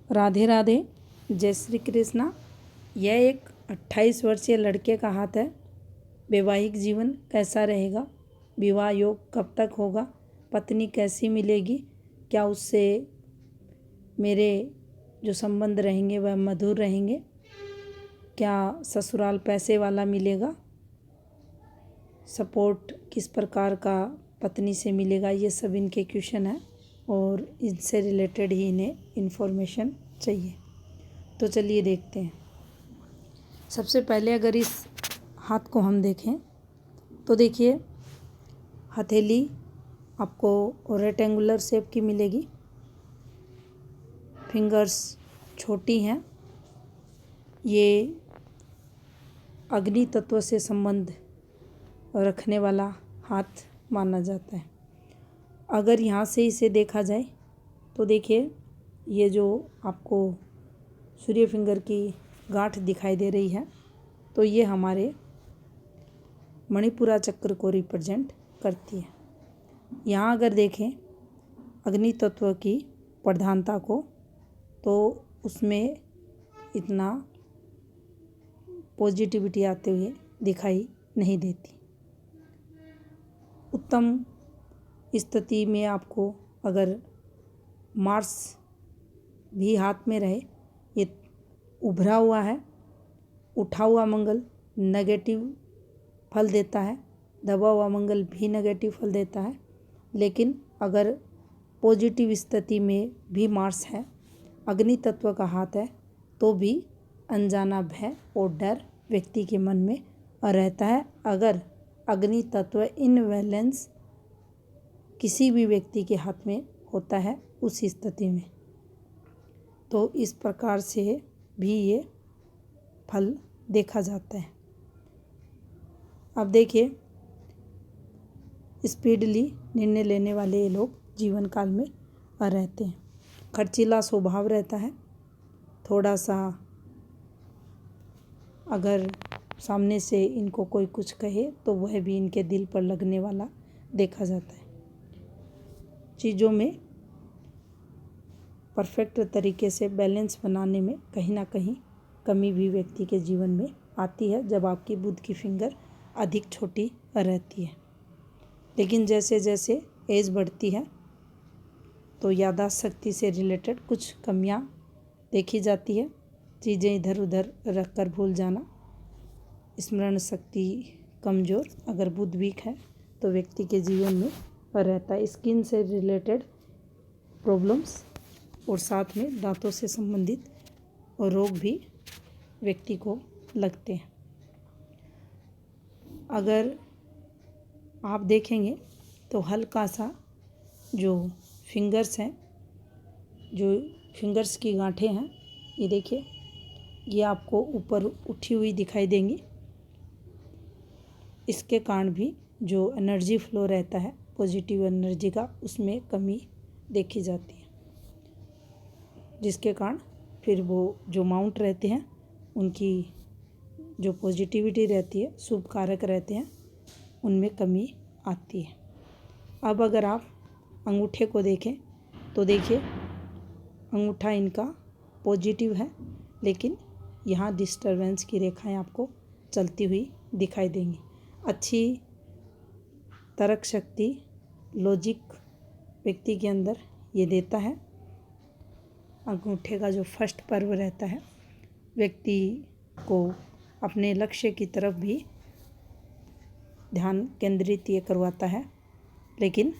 राधे राधे, जय श्री कृष्णा। यह एक 28 वर्षीय लड़के का हाथ है। वैवाहिक जीवन कैसा रहेगा, विवाह योग कब तक होगा, पत्नी कैसी मिलेगी, क्या उससे मेरे जो संबंध रहेंगे वह मधुर रहेंगे, क्या ससुराल पैसे वाला मिलेगा, सपोर्ट किस प्रकार का पत्नी से मिलेगा, ये सब इनके क्वेश्चन है और इनसे रिलेटेड ही इन्हें इन्फॉर्मेशन चाहिए। तो चलिए देखते हैं। सबसे पहले अगर इस हाथ को हम देखें तो देखिए हथेली आपको रेक्टेंगुलर शेप की मिलेगी, फिंगर्स छोटी हैं। ये अग्नि तत्व से संबंध रखने वाला हाथ माना जाता है। अगर यहाँ से इसे देखा जाए तो देखिए ये जो आपको सूर्य फिंगर की गांठ दिखाई दे रही है तो ये हमारे मणिपुरा चक्र को रिप्रेजेंट करती है। यहाँ अगर देखें अग्नि तत्व की प्रधानता को तो उसमें इतना पॉजिटिविटी आते हुए दिखाई नहीं देती। उत्तम स्थिति में आपको अगर मार्स भी हाथ में रहे, ये उभरा हुआ है, उठा हुआ मंगल नेगेटिव फल देता है, दबा हुआ मंगल भी नेगेटिव फल देता है। लेकिन अगर पॉजिटिव स्थिति में भी मार्स है, अग्नि तत्व का हाथ है, तो भी अनजाना भय और डर व्यक्ति के मन में रहता है। अगर अग्नि तत्व इनबैलेंस किसी भी व्यक्ति के हाथ में होता है उस स्थिति में, तो इस प्रकार से भी ये फल देखा जाता है। अब देखिए स्पीडली निर्णय लेने वाले ये लोग जीवन काल में रहते हैं। खर्चीला स्वभाव रहता है, थोड़ा सा अगर सामने से इनको कोई कुछ कहे तो वह भी इनके दिल पर लगने वाला देखा जाता है। चीज़ों में परफेक्ट तरीके से बैलेंस बनाने में कहीं ना कहीं कमी भी व्यक्ति के जीवन में आती है जब आपकी बुध की फिंगर अधिक छोटी रहती है। लेकिन जैसे जैसे एज बढ़ती है तो याददाश्त शक्ति से रिलेटेड कुछ कमियां देखी जाती है। चीज़ें इधर उधर रख कर भूल जाना, स्मरण शक्ति कमज़ोर, अगर बुध वीक है तो व्यक्ति के जीवन में रहता है। स्किन से रिलेटेड प्रॉब्लम्स और साथ में दांतों से संबंधित रोग भी व्यक्ति को लगते हैं। अगर आप देखेंगे तो हल्का सा जो फिंगर्स हैं, जो फिंगर्स की गांठें हैं, ये देखिए ये आपको ऊपर उठी हुई दिखाई देंगी। इसके कारण भी जो एनर्जी फ्लो रहता है पॉजिटिव एनर्जी का, उसमें कमी देखी जाती है, जिसके कारण फिर वो जो माउंट रहते हैं उनकी जो पॉजिटिविटी रहती है, शुभ कारक रहते हैं, उनमें कमी आती है। अब अगर आप अंगूठे को देखें तो देखिए अंगूठा इनका पॉजिटिव है, लेकिन यहाँ डिस्टरबेंस की रेखाएं आपको चलती हुई दिखाई देंगी। अच्छी तर्क शक्ति, लॉजिक व्यक्ति के अंदर ये देता है। अंगूठे का जो फर्स्ट पर्व रहता है व्यक्ति को अपने लक्ष्य की तरफ भी ध्यान केंद्रित ये करवाता है। लेकिन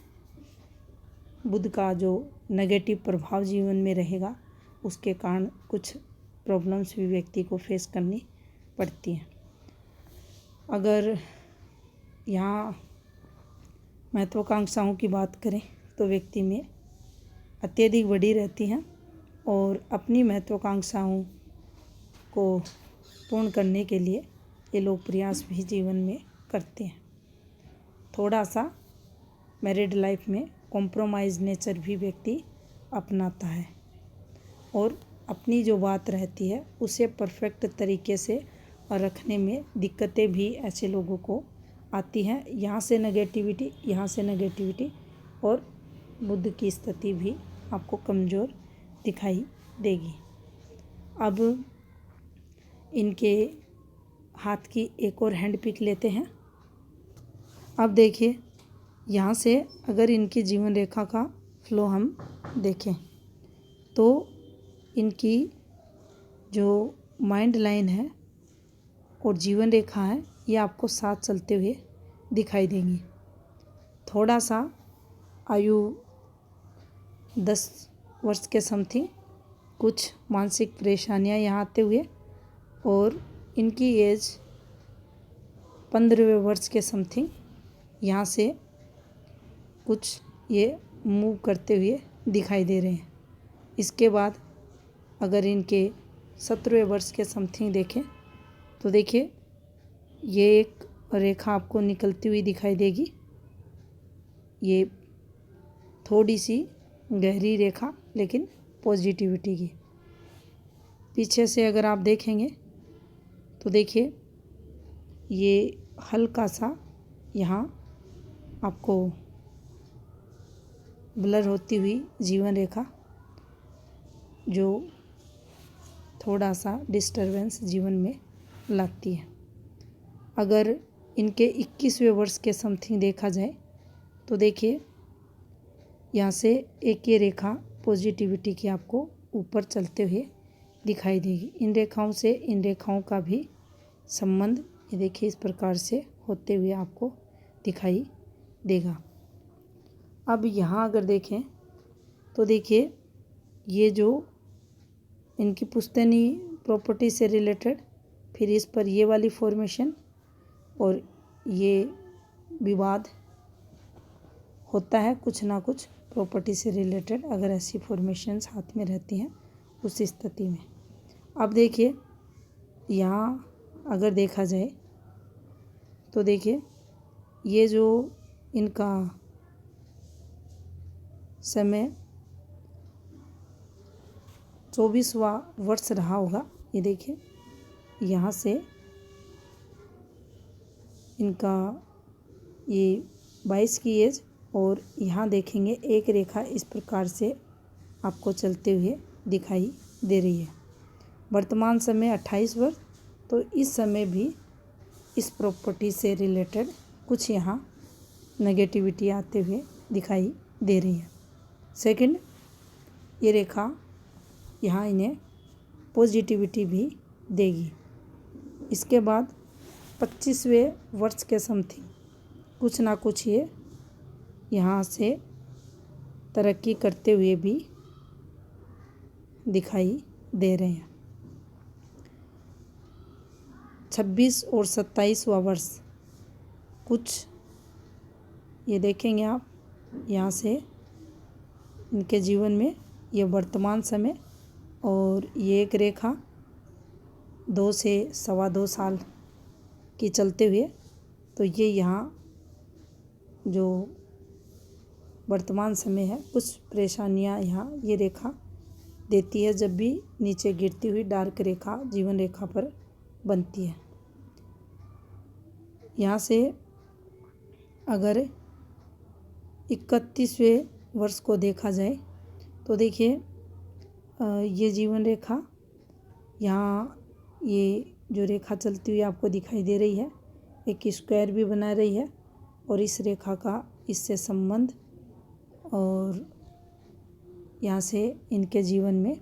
बुध का जो नेगेटिव प्रभाव जीवन में रहेगा उसके कारण कुछ प्रॉब्लम्स भी व्यक्ति को फेस करनी पड़ती हैं। अगर यहाँ महत्वाकांक्षाओं की बात करें तो व्यक्ति में अत्यधिक बड़ी रहती हैं और अपनी महत्वाकांक्षाओं को पूर्ण करने के लिए ये लोग प्रयास भी जीवन में करते हैं। थोड़ा सा मैरिड लाइफ में कॉम्प्रोमाइज़ नेचर भी व्यक्ति अपनाता है और अपनी जो बात रहती है उसे परफेक्ट तरीके से रखने में दिक्कतें भी ऐसे लोगों को आती हैं। यहाँ से नेगेटिविटी, यहाँ से नेगेटिविटी, और बुध की स्थिति भी आपको कमज़ोर दिखाई देगी। अब इनके हाथ की एक और हैंड पिक लेते हैं। अब देखिए यहाँ से अगर इनकी जीवन रेखा का फ्लो हम देखें तो इनकी जो माइंड लाइन है और जीवन रेखा है ये आपको साथ चलते हुए दिखाई देंगी। थोड़ा सा आयु 10 वर्ष के समथिंग कुछ मानसिक परेशानियां यहाँ आते हुए और इनकी एज 15वें वर्ष के समथिंग यहाँ से कुछ ये मूव करते हुए दिखाई दे रहे हैं। इसके बाद अगर इनके 17वें वर्ष के समथिंग देखें तो देखिए ये एक रेखा आपको निकलती हुई दिखाई देगी। ये थोड़ी सी गहरी रेखा लेकिन पॉजिटिविटी की। पीछे से अगर आप देखेंगे तो देखिए ये हल्का सा यहाँ आपको ब्लर होती हुई जीवन रेखा जो थोड़ा सा डिस्टरबेंस जीवन में लाती है। अगर इनके 21वें वर्ष के समथिंग देखा जाए तो देखिए यहाँ से एक ये रेखा पॉजिटिविटी की आपको ऊपर चलते हुए दिखाई देगी। इन रेखाओं से इन रेखाओं का भी संबंध ये देखिए इस प्रकार से होते हुए आपको दिखाई देगा। अब यहाँ अगर देखें तो देखिए ये जो इनकी पुश्तैनी प्रॉपर्टी से रिलेटेड, फिर इस पर ये वाली फॉर्मेशन और ये विवाद होता है कुछ ना कुछ प्रॉपर्टी से रिलेटेड अगर ऐसी फॉर्मेशंस हाथ में रहती हैं उस स्थिति में। अब देखिए यहाँ अगर देखा जाए तो देखिए ये जो इनका समय 24वां वर्ष रहा होगा। ये देखिए यहाँ से इनका ये 22 की एज और यहाँ देखेंगे एक रेखा इस प्रकार से आपको चलते हुए दिखाई दे रही है। वर्तमान समय 28 वर्ष, तो इस समय भी इस प्रॉपर्टी से रिलेटेड कुछ यहाँ नेगेटिविटी आते हुए दिखाई दे रही है। सेकंड, ये रेखा यहाँ इन्हें पॉजिटिविटी भी देगी। इसके बाद 25वें वर्ष के समथिंग कुछ ना कुछ ये यहाँ से तरक्की करते हुए भी दिखाई दे रहे हैं। 26 और 27वां वर्ष कुछ ये देखेंगे आप यहाँ से इनके जीवन में ये वर्तमान समय और ये एक रेखा 2 से 2.25 साल की चलते हुए, तो ये यहाँ जो वर्तमान समय है कुछ परेशानियाँ यहाँ ये रेखा देती है जब भी नीचे गिरती हुई डार्क रेखा जीवन रेखा पर बनती है। यहाँ से अगर 31वें वर्ष को देखा जाए तो देखिए ये जीवन रेखा यहाँ ये जो रेखा चलती हुई आपको दिखाई दे रही है एक स्क्वायर भी बना रही है और इस रेखा का इससे संबंध और यहाँ से इनके जीवन में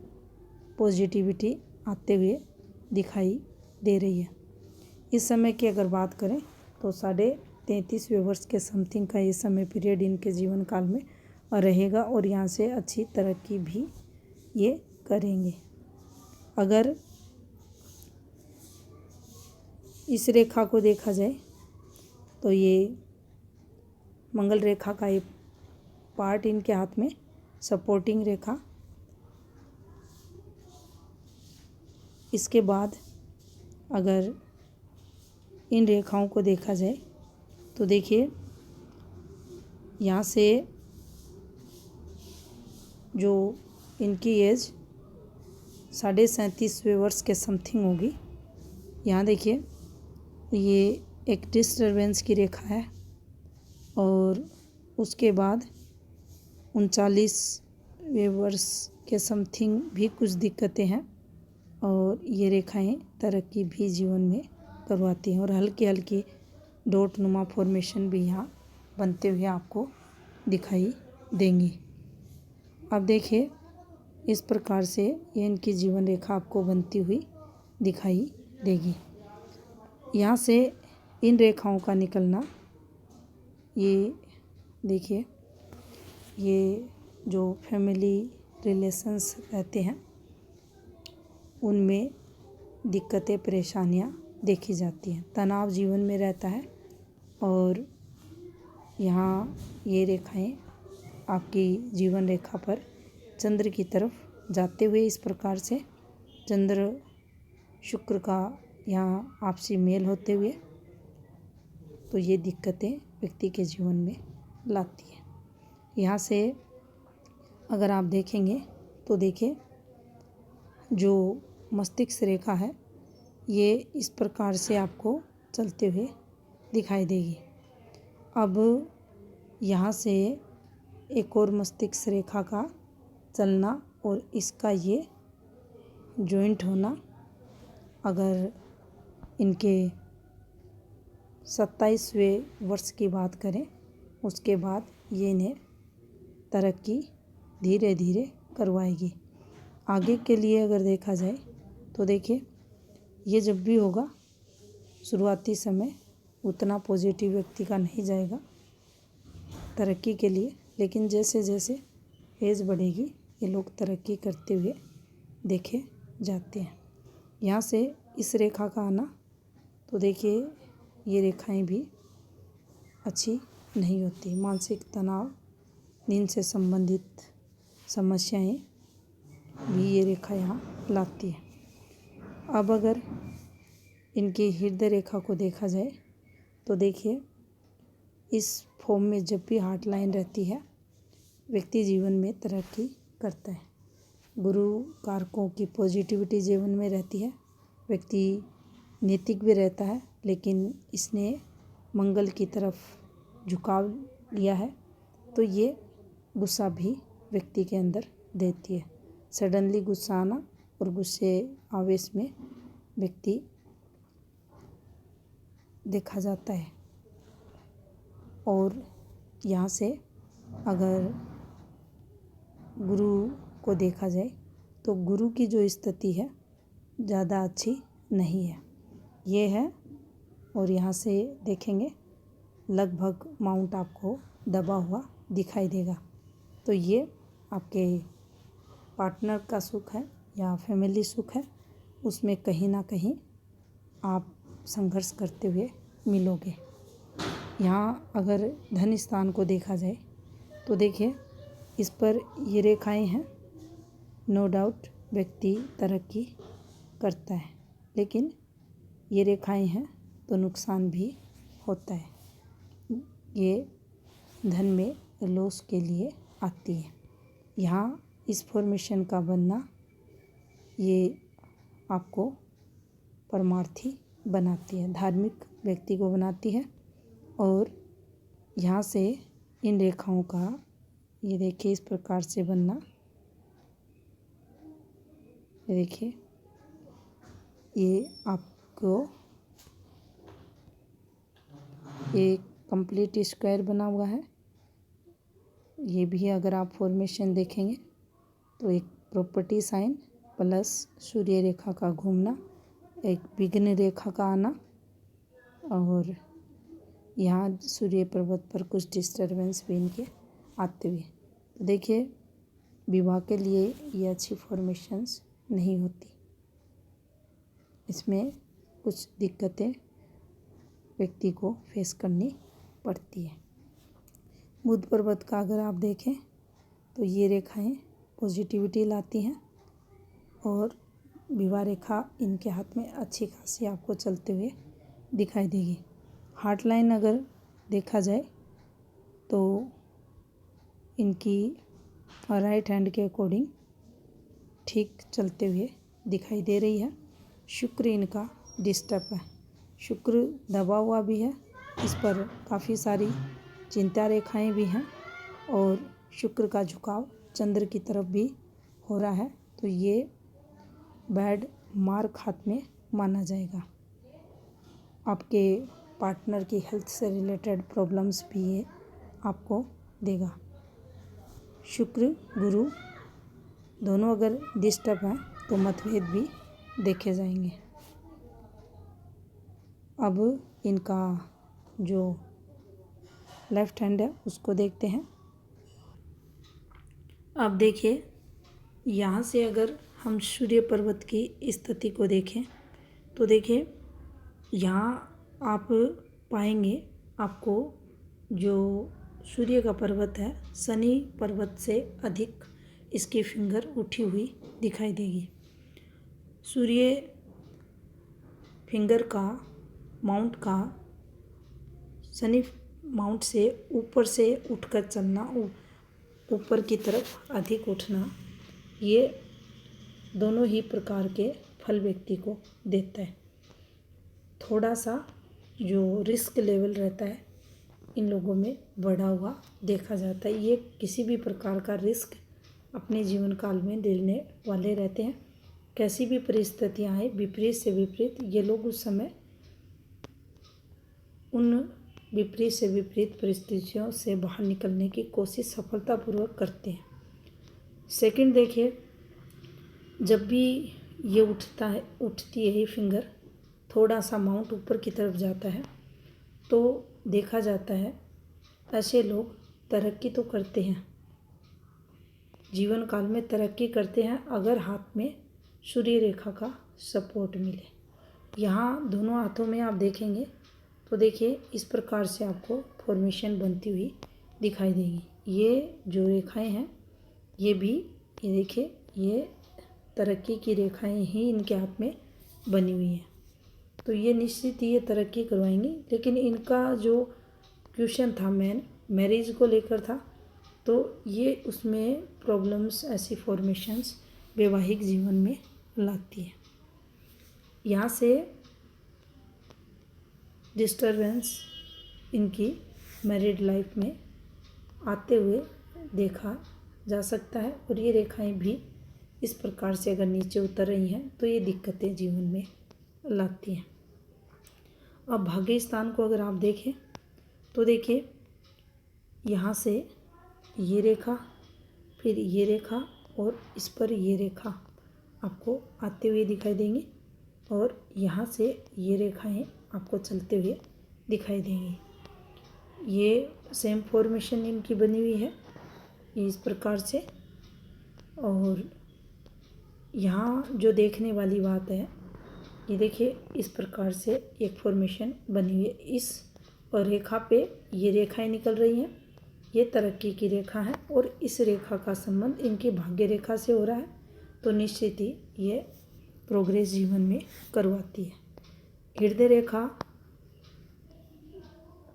पॉजिटिविटी आते हुए दिखाई दे रही है। इस समय की अगर बात करें तो 33वें वर्ष के समथिंग का ये समय पीरियड इनके जीवन काल में रहेगा और यहाँ से अच्छी तरक्की भी ये करेंगे। अगर इस रेखा को देखा जाए तो ये मंगल रेखा का एक पार्ट इनके हाथ में सपोर्टिंग रेखा। इसके बाद अगर इन रेखाओं को देखा जाए तो देखिए यहाँ से जो इनकी एज 37.5वें वर्ष के समथिंग होगी। यहाँ देखिए ये एक डिस्टर्बेंस की रेखा है और उसके बाद 39वें वर्ष के समथिंग भी कुछ दिक्कतें हैं और ये रेखाएं तरक्की भी जीवन में करवाती हैं और हल्की हल्की डॉट नुमा फॉर्मेशन भी यहाँ बनते हुए आपको दिखाई देंगी। अब देखिए इस प्रकार से ये इनकी जीवन रेखा आपको बनती हुई दिखाई देगी। यहाँ से इन रेखाओं का निकलना, ये देखिए ये जो फैमिली रिलेशंस रहते हैं उनमें दिक्कतें परेशानियाँ देखी जाती हैं, तनाव जीवन में रहता है और यहाँ ये रेखाएं आपकी जीवन रेखा पर चंद्र की तरफ जाते हुए इस प्रकार से चंद्र शुक्र का यहाँ आपसी मेल होते हुए तो ये दिक्कतें व्यक्ति के जीवन में लाती है। यहाँ से अगर आप देखेंगे तो देखिए जो मस्तिष्क रेखा है ये इस प्रकार से आपको चलते हुए दिखाई देगी। अब यहाँ से एक और मस्तिष्क रेखा का चलना और इसका ये जॉइंट होना, अगर इनके 27वें वर्ष की बात करें उसके बाद ये इन्हें तरक्की धीरे धीरे करवाएगी। आगे के लिए अगर देखा जाए तो देखिए ये जब भी होगा शुरुआती समय उतना पॉजिटिव व्यक्ति का नहीं जाएगा तरक्की के लिए, लेकिन जैसे जैसे एज बढ़ेगी ये लोग तरक्की करते हुए देखे जाते हैं। यहाँ से इस रेखा का आना तो देखिए ये रेखाएं भी अच्छी नहीं होती। मानसिक तनाव, नींद से संबंधित समस्याएं भी ये रेखा यहाँ लाती है। अब अगर इनकी हृदय रेखा को देखा जाए तो देखिए इस फॉर्म में जब भी हार्ट लाइन रहती है व्यक्ति जीवन में तरक्की करता है। गुरु कारकों की पॉजिटिविटी जीवन में रहती है, व्यक्ति नैतिक भी रहता है, लेकिन इसने मंगल की तरफ झुकाव लिया है तो ये गुस्सा भी व्यक्ति के अंदर देती है। सडनली गुस्सा आना और गुस्से आवेश में व्यक्ति देखा जाता है। और यहाँ से अगर गुरु को देखा जाए तो गुरु की जो स्थिति है ज़्यादा अच्छी नहीं है, ये है। और यहाँ से देखेंगे लगभग माउंट आपको दबा हुआ दिखाई देगा, तो ये आपके पार्टनर का सुख है या फैमिली सुख है, उसमें कहीं ना कहीं आप संघर्ष करते हुए मिलोगे। यहाँ अगर धन स्थान को देखा जाए तो देखिए इस पर ये रेखाएं हैं। नो डाउट व्यक्ति तरक्की करता है, लेकिन ये रेखाएं हैं तो नुकसान भी होता है। ये धन में लॉस के लिए आती है। यहाँ इस फॉर्मेशन का बनना ये आपको परमार्थी बनाती है, धार्मिक व्यक्ति को बनाती है। और यहाँ से इन रेखाओं का ये देखिए इस प्रकार से बनना, ये देखिए ये आपको एक कंप्लीट स्क्वायर बना हुआ है। ये भी अगर आप फॉर्मेशन देखेंगे तो एक प्रॉपर्टी साइन प्लस सूर्य रेखा का घूमना, एक विघ्न रेखा का आना और यहाँ सूर्य पर्वत पर कुछ डिस्टर्बेंस भी इनके आते हुए। तो देखिए विवाह के लिए ये अच्छी फॉर्मेशंस नहीं होती, इसमें कुछ दिक्कतें व्यक्ति को फेस करनी पड़ती है। बुध पर्वत का अगर आप देखें तो ये रेखाएं पॉजिटिविटी लाती हैं और विवाह रेखा इनके हाथ में अच्छी खासी आपको चलते हुए दिखाई देगी। हार्ट लाइन अगर देखा जाए तो इनकी राइट हैंड के अकॉर्डिंग ठीक चलते हुए दिखाई दे रही है। शुक्र इनका डिस्टर्ब है, शुक्र दबा हुआ भी है, इस पर काफ़ी सारी चिंता रेखाएं भी हैं और शुक्र का झुकाव चंद्र की तरफ भी हो रहा है तो ये बैड मार्क हाथ में माना जाएगा। आपके पार्टनर की हेल्थ से रिलेटेड प्रॉब्लम्स भी ये आपको देगा। शुक्र गुरु दोनों अगर डिस्टर्ब हैं तो मतभेद भी देखे जाएंगे। अब इनका जो लेफ्ट हैंड है उसको देखते हैं। अब देखिए, यहाँ से अगर हम सूर्य पर्वत की स्थिति को देखें तो देखिए, यहाँ आप पाएंगे आपको जो सूर्य का पर्वत है शनि पर्वत से अधिक इसकी फिंगर उठी हुई दिखाई देगी। सूर्य फिंगर का माउंट का शनि माउंट से उठकर चलना, ऊपर की तरफ अधिक उठना, ये दोनों ही प्रकार के फल व्यक्ति को देता है। थोड़ा सा जो रिस्क लेवल रहता है इन लोगों में बढ़ा हुआ देखा जाता है। ये किसी भी प्रकार का रिस्क अपने जीवन काल में लेने वाले रहते हैं। कैसी भी परिस्थितियाँ आए, विपरीत से विपरीत, ये लोग उस समय उन विपरीत से विपरीत परिस्थितियों से बाहर निकलने की कोशिश सफलतापूर्वक करते हैं। सेकंड देखिए, जब भी ये उठती है ये फिंगर, थोड़ा सा माउंट ऊपर की तरफ जाता है तो देखा जाता है ऐसे लोग तरक्की तो करते हैं, जीवन काल में तरक्की करते हैं अगर हाथ में सूर्य रेखा का सपोर्ट मिले। यहाँ दोनों हाथों में आप देखेंगे तो देखिए इस प्रकार से आपको फॉर्मेशन बनती हुई दिखाई देगी। ये जो रेखाएं हैं ये देखिए, ये तरक्की की रेखाएं ही इनके हाथ में बनी हुई हैं। तो ये निश्चित ये तरक्की करवाएंगी। लेकिन इनका जो क्वेश्चन था मेन मैरिज को लेकर था, तो ये उसमें प्रॉब्लम्स, ऐसी फॉर्मेशंस वैवाहिक जीवन में लाती है। यहाँ से डिस्टरबेंस इनकी मैरिड लाइफ में आते हुए देखा जा सकता है। और ये रेखाएं भी इस प्रकार से अगर नीचे उतर रही हैं तो ये दिक्कतें जीवन में लाती हैं। अब भाग्य स्थान को अगर आप देखें तो देखिए, यहाँ से ये रेखा, फिर ये रेखा और इस पर ये रेखा आपको आते हुए दिखाई देंगी और यहाँ से ये रेखाएं आपको चलते हुए दिखाई देंगी। ये सेम फॉर्मेशन इनकी बनी हुई है इस प्रकार से। और यहाँ जो देखने वाली बात है, ये देखिए इस प्रकार से एक फॉर्मेशन बनी हुई है। इस और रेखा पे ये रेखाएं निकल रही हैं, ये तरक्की की रेखा है और इस रेखा का संबंध इनकी भाग्य रेखा से हो रहा है। तो निश्चित ही ये प्रोग्रेस जीवन में करवाती है। हृदय रेखा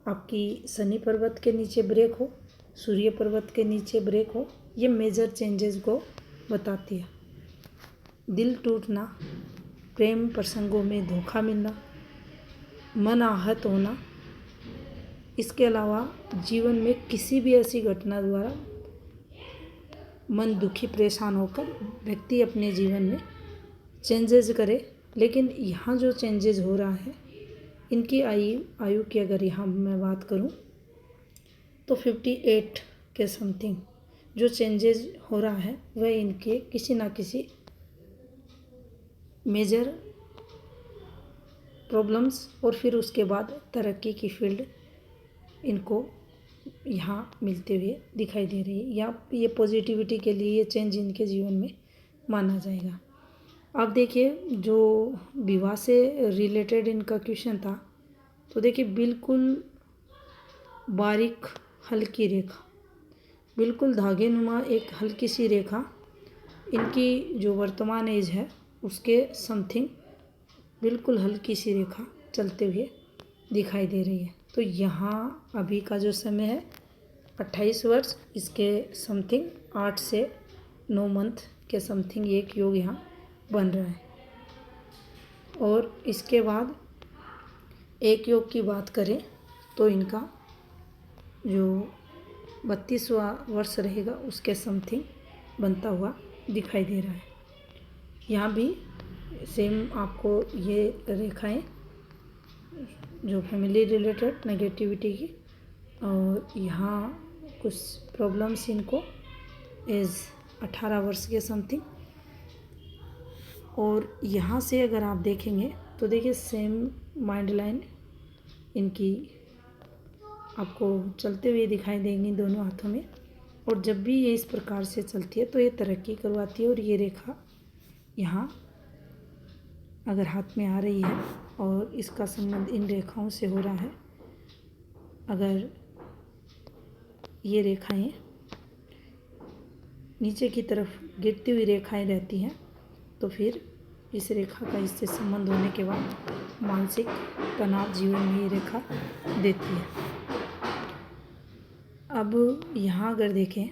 आपकी शनि पर्वत के नीचे ब्रेक हो, सूर्य पर्वत के नीचे ब्रेक हो, ये मेजर चेंजेस को बताती है। दिल टूटना, प्रेम प्रसंगों में धोखा मिलना, मन आहत होना, इसके अलावा जीवन में किसी भी ऐसी घटना द्वारा मन दुखी परेशान होकर व्यक्ति अपने जीवन में चेंजेस करे। लेकिन यहाँ जो चेंजेस हो रहा है इनकी आयु की अगर यहाँ मैं बात करूँ तो 58 के समथिंग जो चेंजेस हो रहा है वह इनके किसी ना किसी मेजर प्रॉब्लम्स और फिर उसके बाद तरक्की की फील्ड इनको यहाँ मिलते हुए दिखाई दे रही है, या ये पॉजिटिविटी के लिए ये चेंज इनके जीवन में माना जाएगा। अब देखिए, जो विवाह से रिलेटेड इनका क्वेश्चन था, तो देखिए बिल्कुल बारीक हल्की रेखा, बिल्कुल धागे नुमा एक हल्की सी रेखा इनकी जो वर्तमान एज है उसके समथिंग बिल्कुल हल्की सी रेखा चलते हुए दिखाई दे रही है। तो यहाँ अभी का जो समय है 28 वर्ष, इसके समथिंग 8 से 9 मंथ के समथिंग एक योग यहाँ बन रहा है। और इसके बाद एक योग की बात करें तो इनका जो 32वां वर्ष रहेगा उसके समथिंग बनता हुआ दिखाई दे रहा है। यहाँ भी सेम आपको ये रेखाएं जो फैमिली रिलेटेड नेगेटिविटी की, और यहाँ कुछ प्रॉब्लम्स इनको एज 18 वर्ष के समथिंग। और यहाँ से अगर आप देखेंगे तो देखिए सेम माइंड लाइन इनकी आपको चलते हुए दिखाई देंगी दोनों हाथों में। और जब भी ये इस प्रकार से चलती है तो ये तरक्की करवाती है। और ये रेखा यहाँ अगर हाथ में आ रही है और इसका संबंध इन रेखाओं से हो रहा है, अगर ये रेखाएं नीचे की तरफ गिरती हुई रेखाएं रहती हैं तो फिर इस रेखा का इससे संबंध होने के बाद मानसिक तनाव जीवन में ये रेखा देती है। अब यहाँ अगर देखें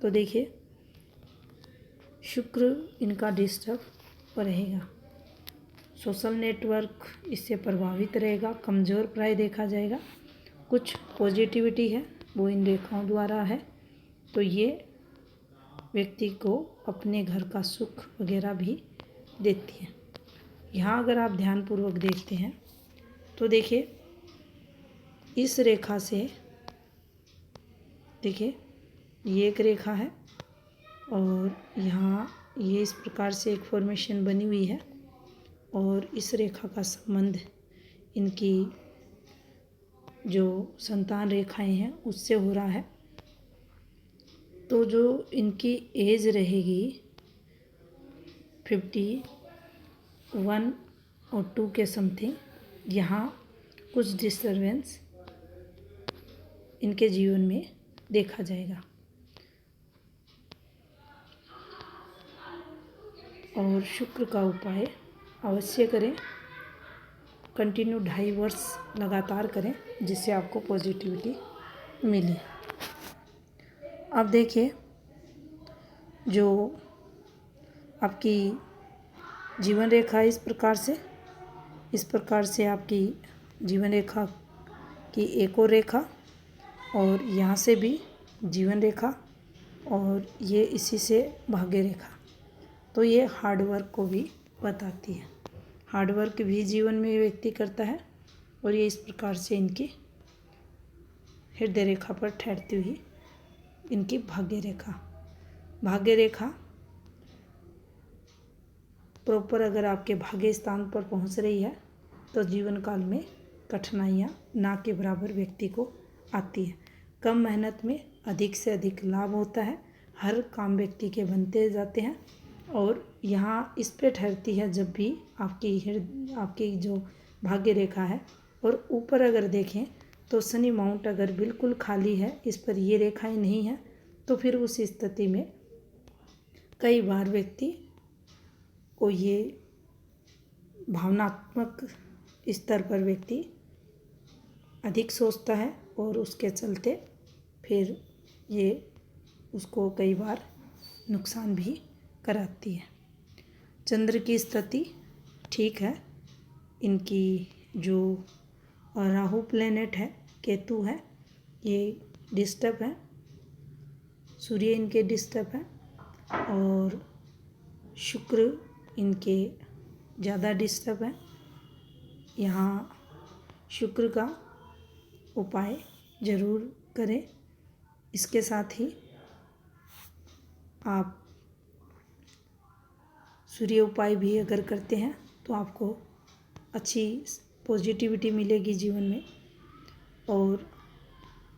तो देखिए शुक्र इनका डिस्टर्ब रहेगा, सोशल नेटवर्क इससे प्रभावित रहेगा, कमज़ोर प्राय देखा जाएगा। कुछ पॉजिटिविटी है वो इन रेखाओं द्वारा है, तो ये व्यक्ति को अपने घर का सुख वगैरह भी देती है। यहाँ अगर आप ध्यानपूर्वक देखते हैं तो देखिए इस रेखा से, देखिए ये एक रेखा है और यहाँ ये इस प्रकार से एक फॉर्मेशन बनी हुई है और इस रेखा का संबंध इनकी जो संतान रेखाएं हैं उससे हो रहा है। तो जो इनकी एज रहेगी 51 और 2 के समथिंग, यहाँ कुछ डिस्टर्बेंस इनके जीवन में देखा जाएगा। और शुक्र का उपाय अवश्य करें, कंटिन्यू 2.5 वर्ष लगातार करें, जिससे आपको पॉजिटिविटी मिले। अब देखिए जो आपकी जीवन रेखा है इस प्रकार से आपकी जीवन रेखा की एक और रेखा, और यहाँ से भी जीवन रेखा, और ये इसी से भाग्य रेखा। तो ये हार्ड वर्क को भी बताती है। हार्ड वर्क भी जीवन में व्यक्ति करता है और ये इस प्रकार से इनकी हृदय रेखा पर ठहरती हुई इनकी भाग्य रेखा प्रॉपर अगर आपके भाग्य स्थान पर पहुंच रही है तो जीवन काल में कठिनाइयाँ ना के बराबर व्यक्ति को आती है। कम मेहनत में अधिक से अधिक लाभ होता है, हर काम व्यक्ति के बनते जाते हैं। और यहाँ इस पे ठहरती है जब भी आपकी जो भाग्य रेखा है। और ऊपर अगर देखें तो शनि माउंट अगर बिल्कुल खाली है, इस पर ये रेखाएं नहीं है, तो फिर उस स्थिति में कई बार व्यक्ति को ये भावनात्मक स्तर पर व्यक्ति अधिक सोचता है और उसके चलते फिर ये उसको कई बार नुकसान भी कराती है। चंद्र की स्थिति ठीक है, इनकी जो राहु प्लेनेट है, केतु है, ये डिस्टर्ब है, सूर्य इनके डिस्टर्ब है और शुक्र इनके ज़्यादा डिस्टर्ब है। यहाँ शुक्र का उपाय ज़रूर करें। इसके साथ ही आप सूर्य उपाय भी अगर करते हैं तो आपको अच्छी पॉजिटिविटी मिलेगी जीवन में। और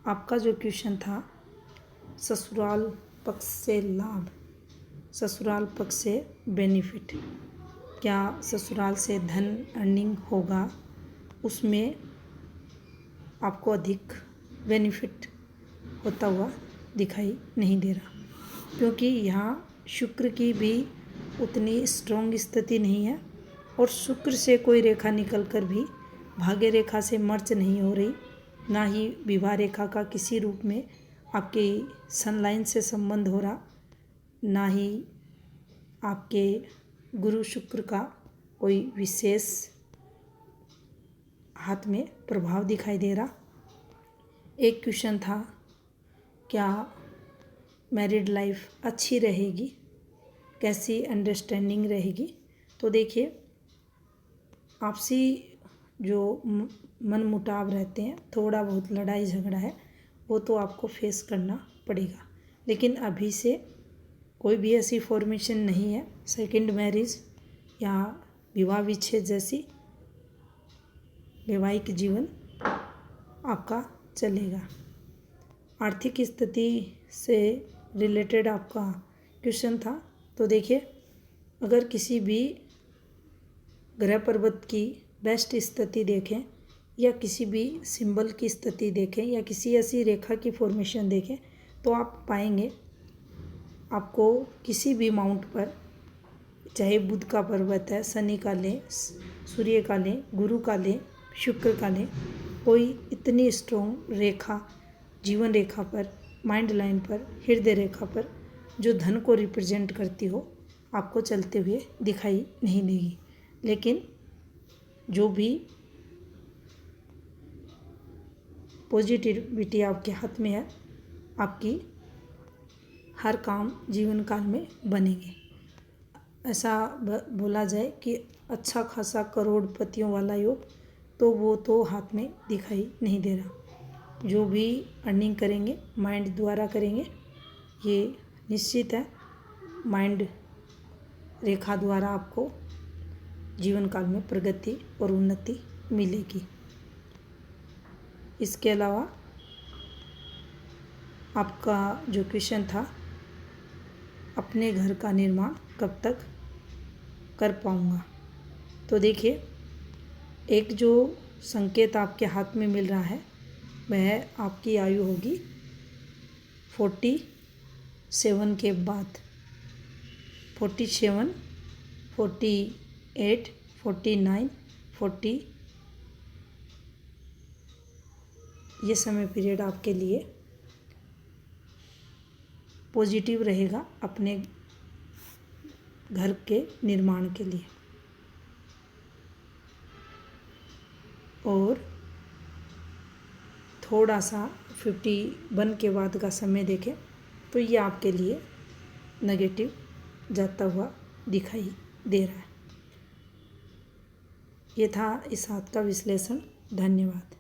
आपका जो क्वेश्चन था ससुराल पक्ष से लाभ, ससुराल पक्ष से बेनिफिट, क्या ससुराल से धन अर्निंग होगा, उसमें आपको अधिक बेनिफिट होता हुआ दिखाई नहीं दे रहा, क्योंकि यहाँ शुक्र की भी उतनी स्ट्रॉन्ग स्थिति नहीं है और शुक्र से कोई रेखा निकलकर भी भाग्य रेखा से मर्ज नहीं हो रही, ना ही विवाह रेखा का किसी रूप में आपके सनलाइन से संबंध हो रहा, ना ही आपके गुरु शुक्र का कोई विशेष हाथ में प्रभाव दिखाई दे रहा। एक क्वेश्चन था क्या मैरिड लाइफ अच्छी रहेगी, कैसी अंडरस्टैंडिंग रहेगी। तो देखिए, आपसी जो मन मुटाव रहते हैं, थोड़ा बहुत लड़ाई झगड़ा है, वो तो आपको फेस करना पड़ेगा। लेकिन अभी से कोई भी ऐसी फॉर्मेशन नहीं है सेकंड मैरिज या विवाह विच्छेद जैसी। वैवाहिक जीवन आपका चलेगा। आर्थिक स्थिति से रिलेटेड आपका क्वेश्चन था। तो देखिए, अगर किसी भी ग्रह पर्वत की बेस्ट स्थिति देखें या किसी भी सिंबल की स्थिति देखें या किसी ऐसी रेखा की फॉर्मेशन देखें, तो आप पाएंगे आपको किसी भी माउंट पर, चाहे बुध का पर्वत है, शनि का लें, सूर्य का लें, गुरु का लें, शुक्र का लें, कोई इतनी स्ट्रॉन्ग रेखा जीवन रेखा पर, माइंड लाइन पर, हृदय रेखा पर जो धन को रिप्रेजेंट करती हो, आपको चलते हुए दिखाई नहीं देगी। लेकिन जो भी पॉजिटिविटी आपके हाथ में है, आपकी हर काम जीवन काल में बनेंगे। ऐसा बोला जाए कि अच्छा खासा करोड़पतियों वाला योग, तो वो तो हाथ में दिखाई नहीं दे रहा। जो भी अर्निंग करेंगे माइंड द्वारा करेंगे, ये निश्चित है। माइंड रेखा द्वारा आपको जीवन काल में प्रगति और उन्नति मिलेगी। इसके अलावा आपका जो क्वेश्चन था, अपने घर का निर्माण कब तक कर पाऊँगा। तो देखिए, एक जो संकेत आपके हाथ में मिल रहा है, वह आपकी आयु होगी 47 के बाद। 47, 48, 49, 40, ये समय पीरियड आपके लिए पॉजिटिव रहेगा अपने घर के निर्माण के लिए। और थोड़ा सा 51 के बाद का समय देखें तो ये आपके लिए नेगेटिव जाता हुआ दिखाई दे रहा है। ये था इस हाथ का विश्लेषण। धन्यवाद।